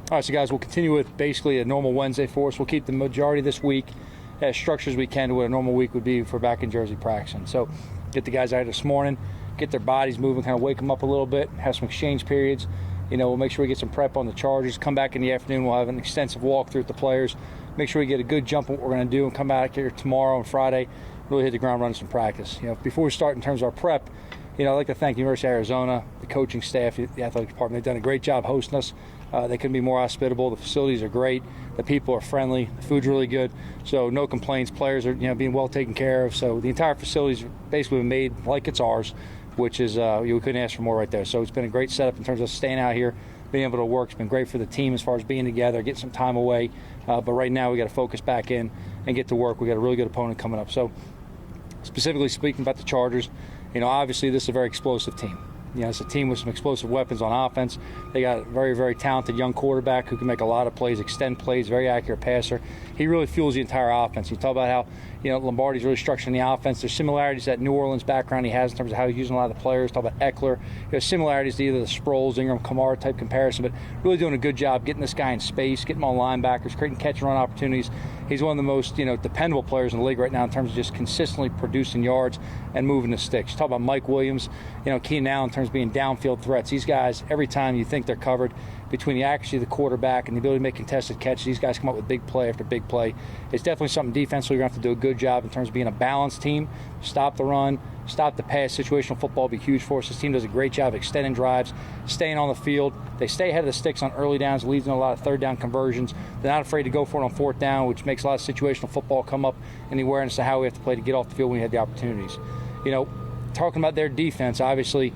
All right, so guys, we'll continue with basically a normal Wednesday for us. We'll keep the majority of this week as structured as we can to what a normal week would be for back in Jersey practicing. So get the guys out this morning, get their bodies moving, kind of wake them up a little bit, have some exchange periods. We'll make sure we get some prep on the Chargers. Come back in the afternoon, we'll have an extensive walkthrough with the players. Make sure we get a good jump on what we're going to do and come back here tomorrow and Friday, really hit the ground running some practice. Before we start in terms of our prep, I'd like to thank the University of Arizona, the coaching staff, the athletic department. They've done a great job hosting us. They couldn't be more hospitable. The facilities are great. The people are friendly. The food's really good. So no complaints. Players are being well taken care of. So the entire facility's basically been made like it's ours, which is we couldn't ask for more right there. So it's been a great setup in terms of staying out here, being able to work. It's been great for the team as far as being together, getting some time away. But right now we got to focus back in and get to work. We got a really good opponent coming up. So specifically speaking about the Chargers, obviously this is a very explosive team. It's a team with some explosive weapons on offense. They got a very, very talented young quarterback who can make a lot of plays, extend plays, very accurate passer. He really fuels the entire offense. You talk about how, Lombardi's really structuring the offense. There's similarities that New Orleans background he has in terms of how he's using a lot of the players. Talk about Eckler. There's similarities to either the Sproles, Ingram, Kamara type comparison, but really doing a good job getting this guy in space, getting him on linebackers, creating catch and run opportunities. He's one of the most, dependable players in the league right now in terms of just consistently producing yards and moving the sticks. Talk about Mike Williams, key now in terms of being downfield threats. These guys, every time you think they're covered, between the accuracy of the quarterback and the ability to make contested catches, these guys come up with big play after big play. It's definitely something defensively we're going to have to do a good job in terms of being a balanced team, stop the run, stop the pass. Situational football will be huge for us. This team does a great job extending drives, staying on the field. They stay ahead of the sticks on early downs, leads in a lot of third down conversions. They're not afraid to go for it on fourth down, which makes a lot of situational football come up in the awareness of how we have to play to get off the field when we have the opportunities. Talking about their defense, obviously,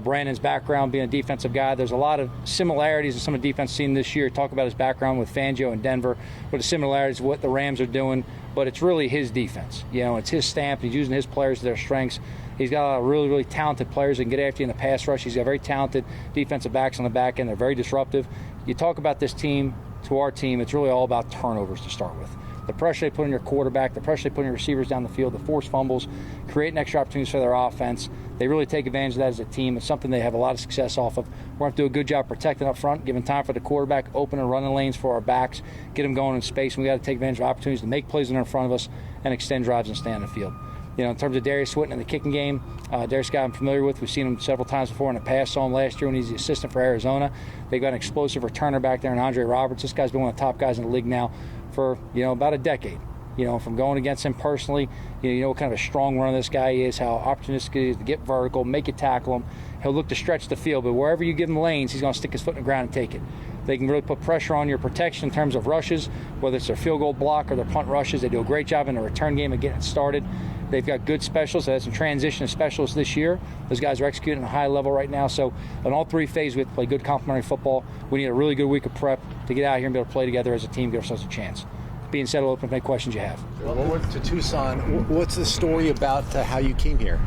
Brandon's background being a defensive guy, there's a lot of similarities in some of the defense seen this year. Talk about his background with Fangio in Denver, but the similarities of what the Rams are doing, but it's really his defense. It's his stamp. He's using his players to their strengths. He's got a lot of really, really talented players that can get after you in the pass rush. He's got very talented defensive backs on the back end. They're very disruptive. You talk about this team to our team, it's really all about turnovers to start with. The pressure they put on your quarterback, the pressure they put on your receivers down the field, the forced fumbles, creating extra opportunities for their offense. They really take advantage of that as a team. It's something they have a lot of success off of. We're going to do a good job protecting up front, giving time for the quarterback, opening running lanes for our backs, get them going in space. And we got to take advantage of opportunities to make plays that are in front of us and extend drives and stay on the field. In terms of Darius Swinton in the kicking game, Darius guy I'm familiar with. We've seen him several times before in the past. Saw him last year when he's the assistant for Arizona. They've got an explosive returner back there in Andre Roberts. This guy's been one of the top guys in the league now for, about a decade. From going against him personally, what kind of a strong runner this guy is, how opportunistic he is to get vertical, make you tackle him. He'll look to stretch the field, but wherever you give him lanes, he's going to stick his foot in the ground and take it. They can really put pressure on your protection in terms of rushes, whether it's their field goal block or their punt rushes. They do a great job in the return game of getting it started. They've got good specialists. They had some transition specialists this year. Those guys are executing at a high level right now. So on all three phases, we have to play good complementary football. We need a really good week of prep to get out here and be able to play together as a team, give ourselves a chance. Being said, I'll open up any questions you have. Welcome to Tucson. What's the story about how you came here?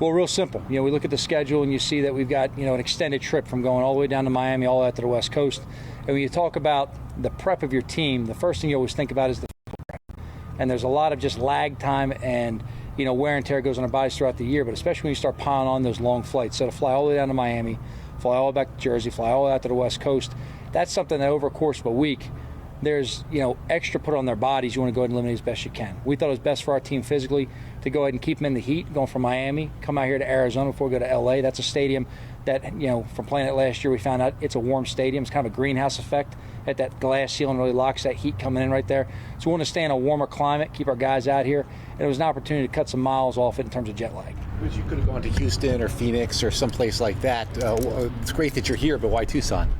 Well, real simple. We look at the schedule and you see that we've got, an extended trip from going all the way down to Miami, all the way out to the West Coast. And when you talk about the prep of your team, the first thing you always think about is the prep. And there's a lot of just lag time and, wear and tear goes on our bodies throughout the year, but especially when you start piling on those long flights. So to fly all the way down to Miami, fly all the way back to Jersey, fly all the way out to the West Coast, that's something that over a course of a week, there's extra put on their bodies. You want to go ahead and eliminate as best you can. We thought it was best for our team physically to go ahead and keep them in the heat, going from Miami, come out here to Arizona before we go to LA. That's a stadium that, from playing it last year, we found out it's a warm stadium. It's kind of a greenhouse effect at that glass ceiling, really locks that heat coming in right there. So we want to stay in a warmer climate, keep our guys out here, and it was an opportunity to cut some miles off it in terms of jet lag. But you could have gone to Houston or Phoenix or someplace like that. It's great that you're here, but why Tucson?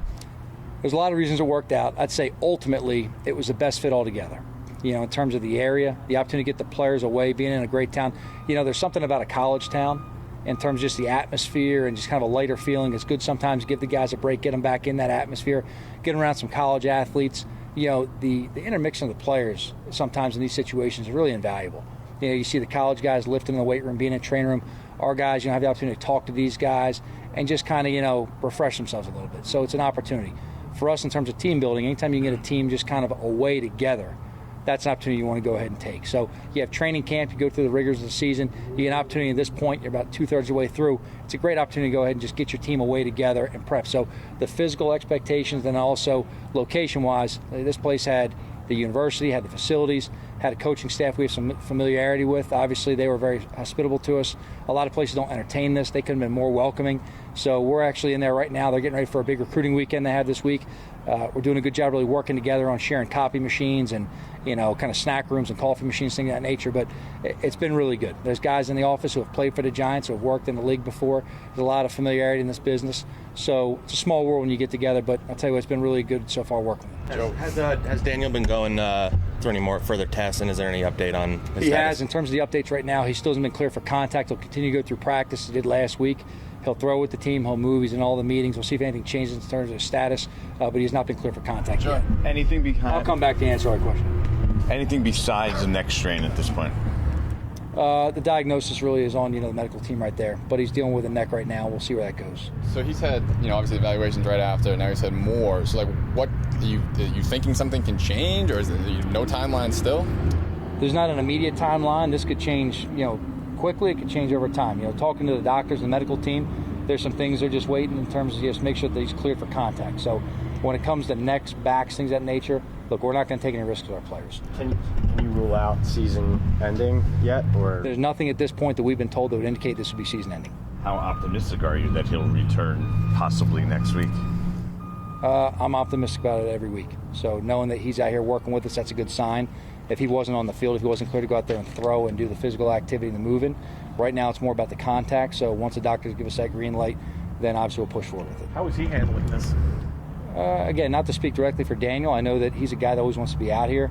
There's a lot of reasons it worked out. I'd say ultimately it was the best fit altogether. In terms of the area, the opportunity to get the players away, being in a great town. There's something about a college town in terms of just the atmosphere and just kind of a lighter feeling. It's good sometimes to give the guys a break, get them back in that atmosphere, get around some college athletes. The intermixing of the players sometimes in these situations is really invaluable. You see the college guys lifting in the weight room, being in the training room. Our guys, have the opportunity to talk to these guys and just kind of, refresh themselves a little bit. So it's an opportunity. For us in terms of team building, anytime you can get a team just kind of away together, that's an opportunity you want to go ahead and take. So you have training camp, you go through the rigors of the season, you get an opportunity at this point, you're about 2/3 of the way through. It's a great opportunity to go ahead and just get your team away together and prep. So the physical expectations, and also location-wise, this place had the university, had the facilities, had a coaching staff we have some familiarity with. Obviously, they were very hospitable to us. A lot of places don't entertain this. They could have been more welcoming. So we're actually in there right now. They're getting ready for a big recruiting weekend they have this week. We're doing a good job really working together on sharing copy machines and, kind of snack rooms and coffee machines, things of that nature. But it's been really good. There's guys in the office who have played for the Giants, who have worked in the league before. There's a lot of familiarity in this business. So it's a small world when you get together, but I'll tell you what, it's been really good so far working with them. Has Daniel been going through any more further tests, and is there any update on his He status? has. In terms of the updates right now, he still hasn't been clear for contact. He'll continue to go through practice. He did last week. He'll throw with the team. He'll move. He's in all the meetings. We'll see if anything changes in terms of his status, but he's not been clear for contact yet. Anything behind? I'll come back to answer our question. Anything besides the neck strain at this point? The diagnosis really is on the medical team right there, but he's dealing with a neck right now. We'll see where that goes. So he's had obviously evaluations right after. Now he's had more. So what are you thinking something can change, or is it no timeline still? There's not an immediate timeline. This could change quickly. It could change over time. Talking to the doctors and the medical team, there's some things they're just waiting in terms of just make sure that he's cleared for contact. So when it comes to necks, backs, things of that nature, look, we're not going to take any risks with our players. Can you rule out season ending yet, or there's nothing at this point that we've been told that would indicate this would be season ending. How optimistic are you that he'll return possibly next week? I'm optimistic about it every week. So knowing that he's out here working with us, that's a good sign. If he wasn't on the field, if he wasn't clear to go out there and throw and do the physical activity and the moving, right now it's more about the contact. So once the doctors give us that green light, then obviously we'll push forward with it. How is he handling this? Again, not to speak directly for Daniel, I know that he's a guy that always wants to be out here.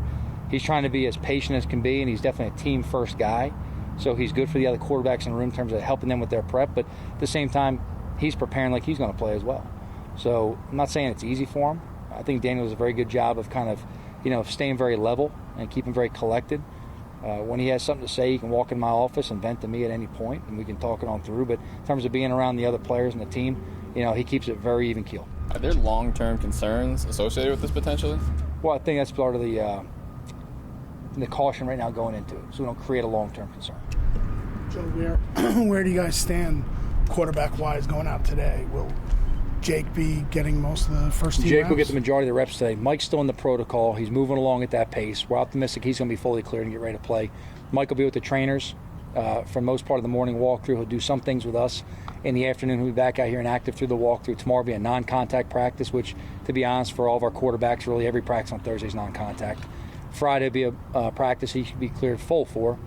He's trying to be as patient as can be, and he's definitely a team-first guy. So he's good for the other quarterbacks in the room in terms of helping them with their prep, but at the same time, he's preparing like he's going to play as well. So I'm not saying it's easy for him. I think Daniel does a very good job of kind of, staying very level and keeping very collected. When he has something to say, he can walk in my office and vent to me at any point, and we can talk it on through. But in terms of being around the other players and the team, he keeps it very even keel. Are there long-term concerns associated with this potentially? Well, I think that's part of the caution right now going into it, so we don't create a long-term concern. Joe, where do you guys stand quarterback-wise going out today? Will Jake be getting most of the first team Jake reps? will get the majority of the reps today. Mike's still in the protocol. He's moving along at that pace. We're optimistic he's going to be fully cleared and get ready to play. Mike will be with the trainers for the most part of the morning walkthrough. He'll do some things with us. In the afternoon, he'll be back out here and active through the walkthrough. Tomorrow will be a non-contact practice, which, to be honest, for all of our quarterbacks, really every practice on Thursday is non-contact. Friday will be a practice he should be cleared full for.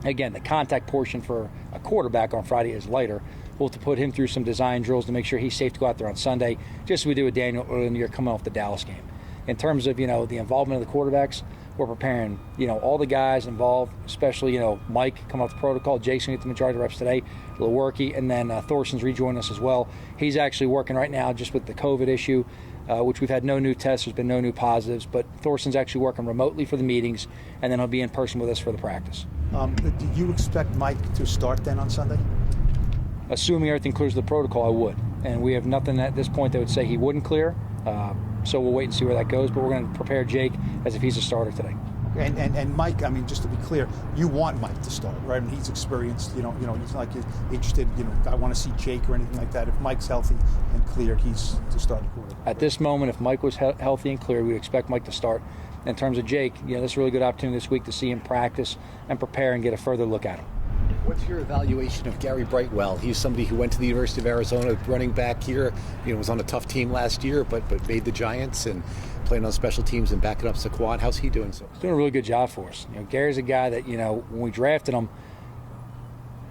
Again, the contact portion for a quarterback on Friday is lighter. We'll have to put him through some design drills to make sure he's safe to go out there on Sunday, just as we did with Daniel earlier in the year coming off the Dallas game. In terms of, the involvement of the quarterbacks, we're preparing, all the guys involved, especially, Mike coming off the protocol. Jason get the majority of the reps today, Lewerke, and then Thorson's rejoining us as well. He's actually working right now just with the COVID issue, which we've had no new tests. There's been no new positives, but Thorson's actually working remotely for the meetings, and then he'll be in person with us for the practice. Do you expect Mike to start then on Sunday? Assuming everything clears the protocol, I would. And we have nothing at this point that would say he wouldn't clear. So we'll wait and see where that goes. But we're going to prepare Jake as if he's a starter today. And Mike, just to be clear, you want Mike to start, right? He's experienced. He's not like you're interested. I want to see Jake or anything like that. If Mike's healthy and cleared, he's the starting quarterback. At this moment, if Mike was healthy and clear, we expect Mike to start. In terms of Jake, this is a really good opportunity this week to see him practice and prepare and get a further look at him. What's your evaluation of Gary Brightwell? He's somebody who went to the University of Arizona, running back here. Was on a tough team last year, but made the Giants and playing on special teams and backing up Saquon. How's he doing so? He's doing a really good job for us. Gary's a guy that, when we drafted him,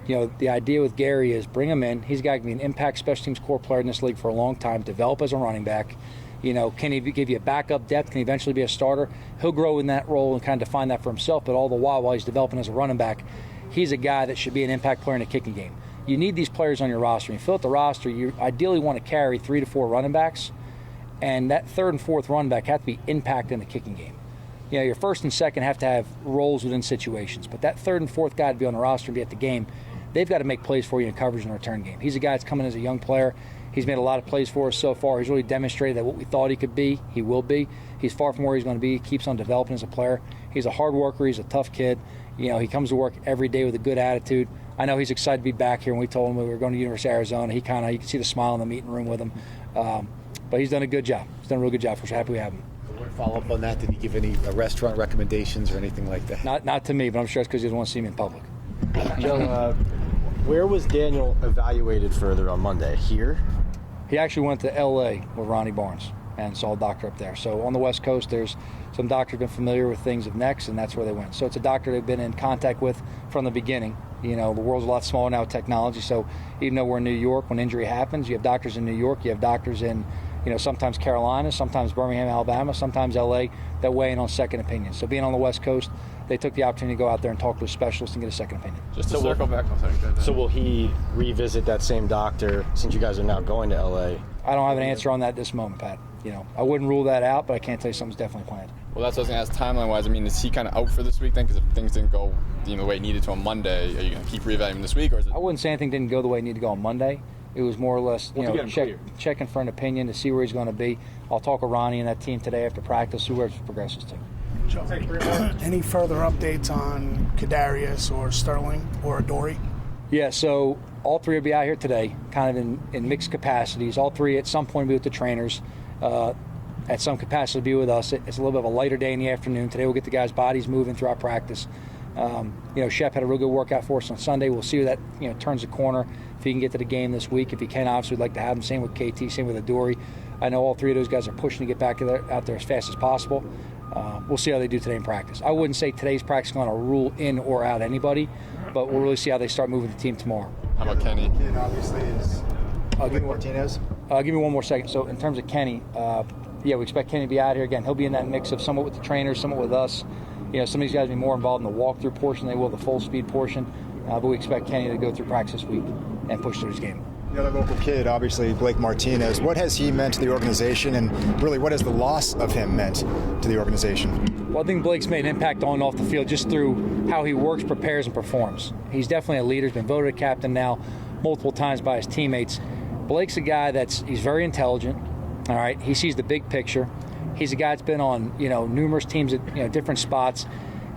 the idea with Gary is bring him in. He's a guy who can be an impact special teams core player in this league for a long time, develop as a running back. Can he give you a backup depth? Can he eventually be a starter? He'll grow in that role and kind of define that for himself, but all the while he's developing as a running back, he's a guy that should be an impact player in a kicking game. You need these players on your roster. When you fill out the roster, you ideally want to carry 3 to 4 running backs, and that third and fourth running back have to be impact in the kicking game. Your first and second have to have roles within situations, but that third and fourth guy to be on the roster and be at the game, they've got to make plays for you in coverage and return game. He's a guy that's coming as a young player. He's made a lot of plays for us so far. He's really demonstrated that what we thought he could be, he will be. He's far from where he's going to be. He keeps on developing as a player. He's a hard worker. He's a tough kid. He comes to work every day with a good attitude. I know he's excited to be back here. When we told him we were going to University of Arizona, you can see the smile in the meeting room with him. But he's done a good job. He's done a real good job. We're happy we have him. Follow up on that. Did he give any restaurant recommendations or anything like that? Not to me, but I'm sure it's because he doesn't want to see me in public. Joe, where was Daniel evaluated further on Monday? Here? He actually went to L.A. with Ronnie Barnes and saw a doctor up there. So on the West Coast, there's some doctors been familiar with things of necks, and that's where they went. So it's a doctor they've been in contact with from the beginning. The world's a lot smaller now with technology. So even though we're in New York, when injury happens, you have doctors in New York, you have doctors in sometimes Carolina, sometimes Birmingham, Alabama, sometimes LA that weigh in on second opinions. So being on the West Coast, they took the opportunity to go out there and talk to a specialist and get a second opinion. Just to circle back. So will he revisit that same doctor since you guys are now going to LA? I don't have an answer on that at this moment, Pat. I wouldn't rule that out, but I can't tell you something's definitely planned. Well, that's what I was going to ask timeline-wise. I mean, is he kind of out for this week then? Because if things didn't go the way it needed to on Monday, are you going to keep reevaluating this week? Or is it... I wouldn't say anything didn't go the way it needed to go on Monday. It was more or less, checking for an opinion to see where he's going to be. I'll talk with Ronnie and that team today after practice, see where it progresses to. Joe, any further updates on Kadarius or Sterling or Adoree? Yeah, so all three will be out here today, kind of in mixed capacities. All three at some point will be with the trainers. At some capacity will be with us. It's a little bit of a lighter day in the afternoon. Today we'll get the guys' bodies moving throughout practice. Shep had a real good workout for us on Sunday. We'll see where that turns the corner if he can get to the game this week. If he can, obviously we'd like to have him. Same with KT, same with Adoree. I know all three of those guys are pushing to get back out there as fast as possible. We'll see how they do today in practice. I wouldn't say today's practice is going to rule in or out anybody, but we'll really see how they start moving the team tomorrow. How about Kenny? Kid obviously is Martinez. Give me one more second. So in terms of Kenny, we expect Kenny to be out here again. He'll be in that mix of somewhat with the trainers, somewhat with us. Some of these guys will be more involved in the walkthrough portion. They will the full speed portion. But we expect Kenny to go through practice this week and push through his game. The other local kid, obviously, Blake Martinez. What has he meant to the organization, and really what has the loss of him meant to the organization? Well, I think Blake's made an impact on and off the field just through how he works, prepares, and performs. He's definitely a leader. He's been voted a captain now multiple times by his teammates. Blake's a guy he's very intelligent. All right, he sees the big picture. He's a guy that's been on numerous teams at different spots.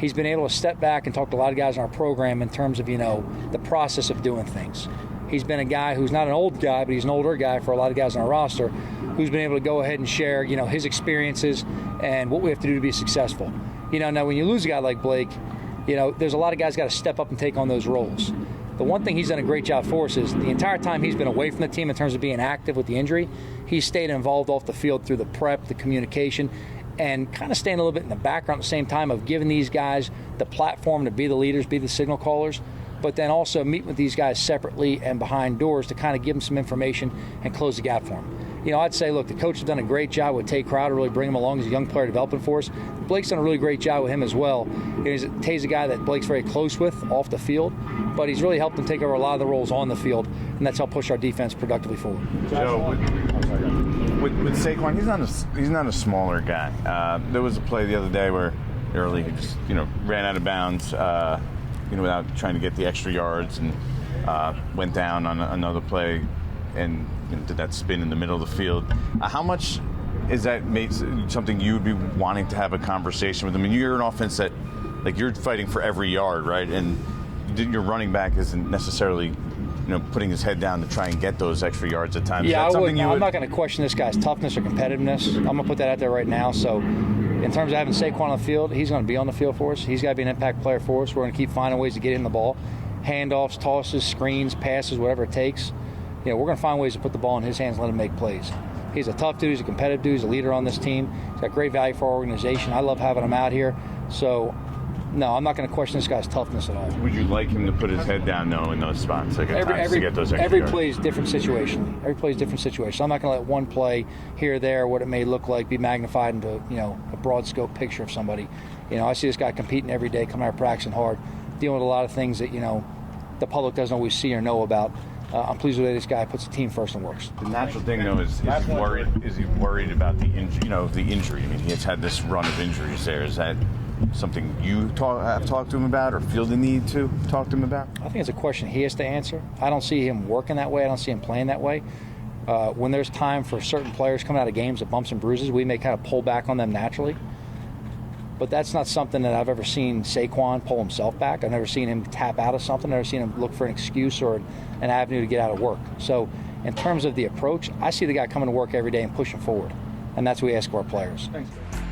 He's been able to step back and talk to a lot of guys in our program in terms of the process of doing things. He's been a guy who's not an old guy, but he's an older guy for a lot of guys on our roster, who's been able to go ahead and share his experiences and what we have to do to be successful. Now when you lose a guy like Blake, there's a lot of guys got to step up and take on those roles. The one thing he's done a great job for us is the entire time he's been away from the team in terms of being active with the injury, he's stayed involved off the field through the prep, the communication, and kind of staying a little bit in the background at the same time of giving these guys the platform to be the leaders, be the signal callers, but then also meet with these guys separately and behind doors to kind of give them some information and close the gap for them. I'd say, look, the coach has done a great job with Tay Crowder, really bring him along as a young player developing for us. Blake's done a really great job with him as well. Tay's a guy that Blake's very close with off the field, but he's really helped him take over a lot of the roles on the field, and that's helped push our defense productively forward. Joe, with Saquon, he's not a smaller guy. There was a play the other day where early he just ran out of bounds, without trying to get the extra yards, and went down on another play and did that spin in the middle of the field. How much is that something you would be wanting to have a conversation with him? I mean, you're an offense that, you're fighting for every yard, right? And your running back isn't necessarily, putting his head down to try and get those extra yards at times. Yeah, I'm not going to question this guy's toughness or competitiveness. I'm going to put that out there right now. So in terms of having Saquon on the field, he's going to be on the field for us. He's got to be an impact player for us. We're going to keep finding ways to get him the ball. Handoffs, tosses, screens, passes, whatever it takes. We're going to find ways to put the ball in his hands and let him make plays. He's a tough dude. He's a competitive dude. He's a leader on this team. He's got great value for our organization. I love having him out here. So, no, I'm not going to question this guy's toughness at all. Would you like him to put his head down, in those spots, to get those extra Every yards? play is different situation. Every play is different situation. I'm not going to let one play here or there, what it may look like, be magnified into a broad scope picture of somebody. I see this guy competing every day, coming out practicing hard, dealing with a lot of things that the public doesn't always see or know about. I'm pleased with the way this guy puts the team first and works. The natural thing, though, is he worried about the injury? I mean, he has had this run of injuries there. Is that something you have talked to him about or feel the need to talk to him about? I think it's a question he has to answer. I don't see him working that way. I don't see him playing that way. When there's time for certain players coming out of games with bumps and bruises, we may kind of pull back on them naturally. But that's not something that I've ever seen Saquon pull himself back. I've never seen him tap out of something. I've never seen him look for an excuse or an avenue to get out of work. So in terms of the approach, I see the guy coming to work every day and pushing forward. And that's what we ask of our players. Thanks, Dave.